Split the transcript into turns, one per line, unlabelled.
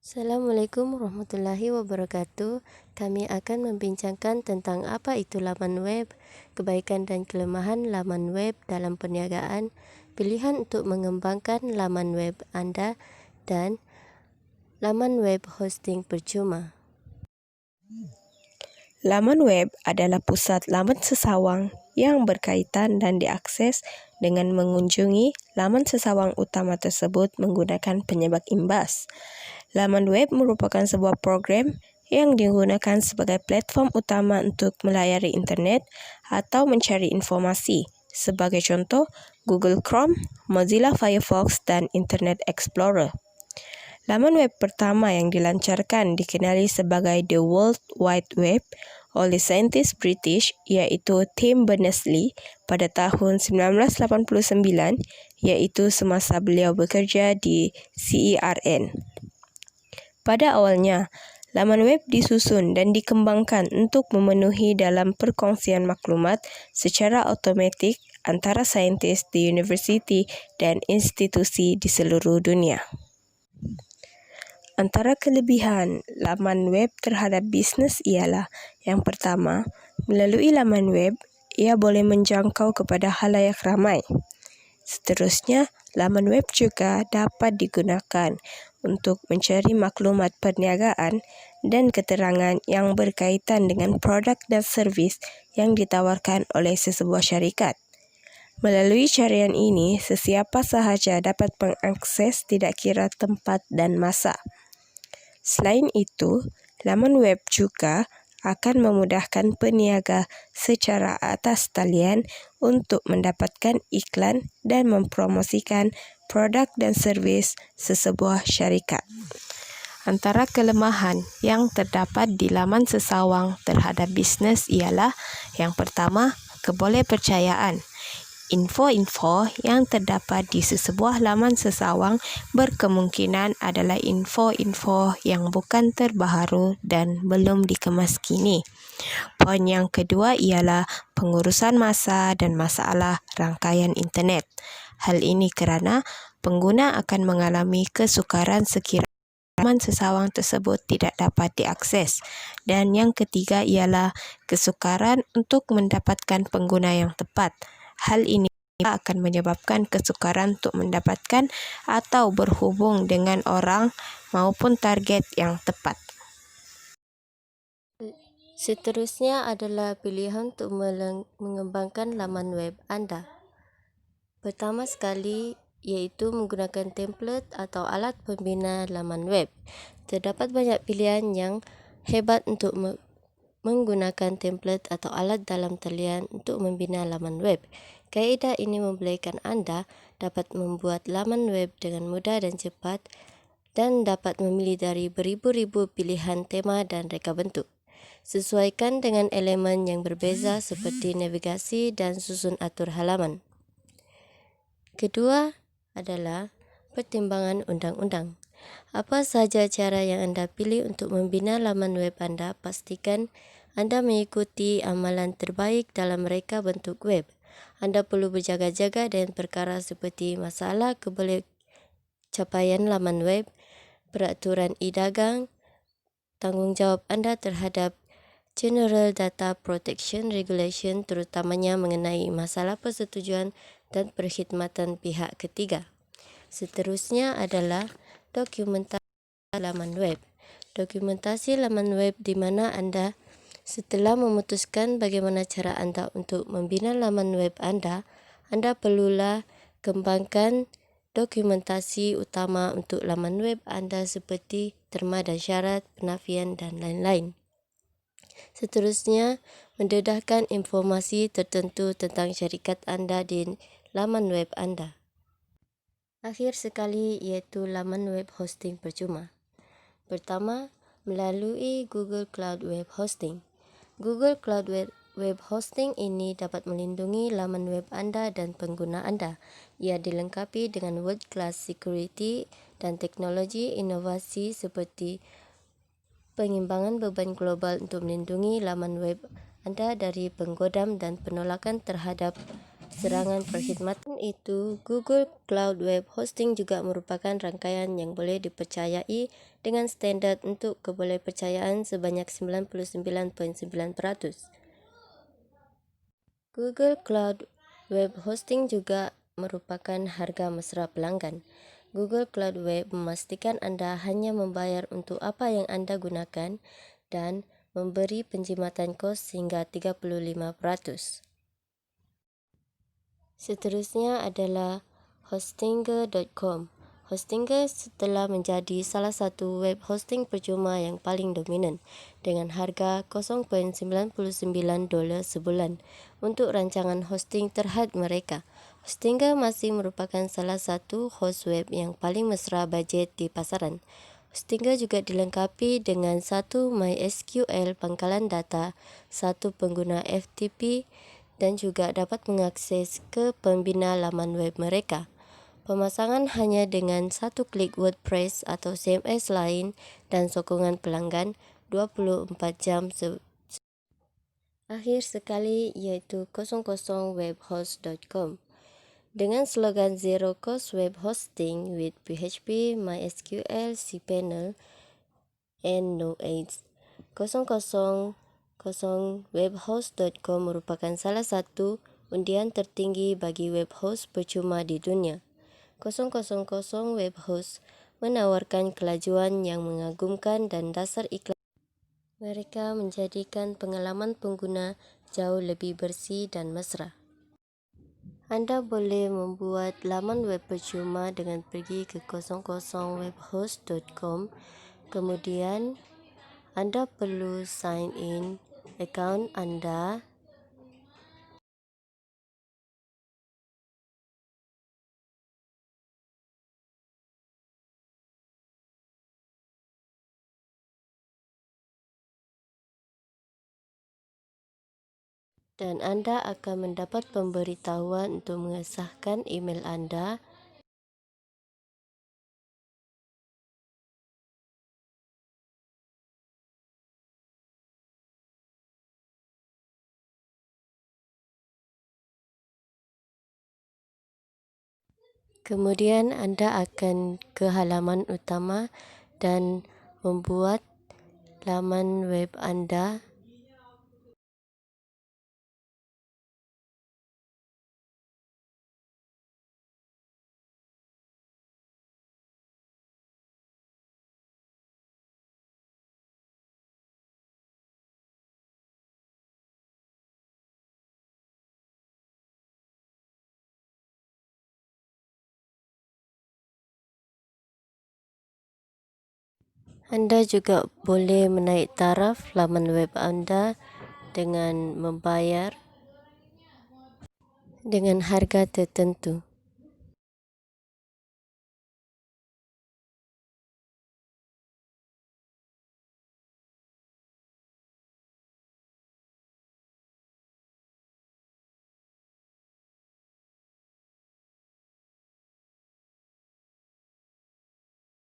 Assalamualaikum warahmatullahi wabarakatuh. Kami akan membincangkan tentang apa itu laman web, kebaikan dan kelemahan laman web dalam perniagaan, pilihan untuk mengembangkan laman web Anda, dan laman web hosting percuma.
Laman web adalah pusat laman sesawang yang berkaitan dan diakses dengan mengunjungi laman sesawang utama tersebut menggunakan penyebab imbas. Laman web merupakan sebuah program yang digunakan sebagai platform utama untuk melayari internet atau mencari informasi. Sebagai contoh, Google Chrome, Mozilla Firefox, dan Internet Explorer. Laman web pertama yang dilancarkan dikenali sebagai The World Wide Web oleh saintis British yaitu Tim Berners-Lee pada tahun 1989, yaitu semasa beliau bekerja di CERN. Pada awalnya, laman web disusun dan dikembangkan untuk memenuhi dalam perkongsian maklumat secara otomatik antara saintis di universiti dan institusi di seluruh dunia. Antara kelebihan laman web terhadap bisnes ialah, yang pertama, melalui laman web, ia boleh menjangkau kepada khalayak ramai. Seterusnya, laman web juga dapat digunakan untuk mencari maklumat perniagaan dan keterangan yang berkaitan dengan produk dan servis yang ditawarkan oleh sesebuah syarikat. Melalui carian ini, sesiapa sahaja dapat mengakses tidak kira tempat dan masa. Selain itu, laman web juga akan memudahkan peniaga secara atas talian untuk mendapatkan iklan dan mempromosikan produk dan servis sesebuah syarikat. Antara kelemahan yang terdapat di laman sesawang terhadap bisnes ialah, yang pertama, kebolehpercayaan. Info-info yang terdapat di sesebuah laman sesawang berkemungkinan adalah info-info yang bukan terbaharu dan belum dikemas kini. Poin yang kedua ialah pengurusan masa dan masalah rangkaian internet. Hal ini kerana pengguna akan mengalami kesukaran sekiranya laman sesawang tersebut tidak dapat diakses. Dan yang ketiga ialah kesukaran untuk mendapatkan pengguna yang tepat. Hal ini akan menyebabkan kesukaran untuk mendapatkan atau berhubung dengan orang maupun target yang tepat.
Seterusnya adalah pilihan untuk mengembangkan laman web Anda. Pertama sekali, iaitu menggunakan template atau alat pembina laman web. Terdapat banyak pilihan yang hebat untuk menggunakan template atau alat dalam talian untuk membina laman web. Kaedah ini membolehkan Anda dapat membuat laman web dengan mudah dan cepat dan dapat memilih dari beribu-ribu pilihan tema dan reka bentuk. Sesuaikan dengan elemen yang berbeza seperti navigasi dan susun atur halaman. Kedua adalah pertimbangan undang-undang. Apa sahaja cara yang Anda pilih untuk membina laman web Anda, pastikan Anda mengikuti amalan terbaik dalam reka bentuk web. Anda perlu berjaga-jaga dengan perkara seperti masalah kebolehcapaian laman web, peraturan e-dagang, tanggungjawab Anda terhadap General Data Protection Regulation terutamanya mengenai masalah persetujuan dan perkhidmatan pihak ketiga. Seterusnya adalah dokumentasi laman web. Dokumentasi laman web di mana Anda setelah memutuskan bagaimana cara Anda untuk membina laman web Anda perlulah kembangkan dokumentasi utama untuk laman web Anda seperti terma dan syarat, penafian dan lain-lain. Seterusnya, mendedahkan informasi tertentu tentang syarikat Anda di laman web Anda. Akhir sekali iaitu laman web hosting percuma. Pertama, melalui Google Cloud Web Hosting. Google Cloud Web Hosting ini dapat melindungi laman web Anda dan pengguna Anda. Ia dilengkapi dengan world-class security dan teknologi inovasi seperti pengimbangan beban global untuk melindungi laman web Anda dari penggodam dan penolakan terhadap serangan perkhidmatan itu. Google Cloud Web Hosting juga merupakan rangkaian yang boleh dipercayai dengan standar untuk kebolehpercayaan sebanyak 99.9%. Google Cloud Web Hosting juga merupakan harga mesra pelanggan. Google Cloud Web memastikan Anda hanya membayar untuk apa yang Anda gunakan dan memberi penjimatan kos hingga 35%. Seterusnya adalah Hostinger.com. Hostinger telah menjadi salah satu web hosting percuma yang paling dominan dengan harga $0.99 sebulan untuk rancangan hosting terhad mereka. Hostinger masih merupakan salah satu host web yang paling mesra bajet di pasaran. Hostinger juga dilengkapi dengan satu MySQL pangkalan data, satu pengguna FTP, dan juga dapat mengakses ke pembina laman web mereka. Pemasangan hanya dengan satu klik WordPress atau CMS lain dan sokongan pelanggan 24 jam akhir sekali iaitu 00webhost.com. Dengan slogan Zero Cost Web Hosting with PHP, MySQL, cPanel, and No Ads. 000webhost.com merupakan salah satu undian tertinggi bagi web host percuma di dunia. 000 web host menawarkan kelajuan yang mengagumkan dan dasar iklan mereka menjadikan pengalaman pengguna jauh lebih bersih dan mesra. Anda boleh membuat laman web percuma dengan pergi ke 00webhost.com. Kemudian Anda perlu sign in akaun Anda dan Anda akan mendapat pemberitahuan untuk mengesahkan email Anda. Kemudian Anda akan ke halaman utama dan membuat laman web Anda. Anda juga boleh menaik taraf laman web Anda dengan membayar dengan harga tertentu.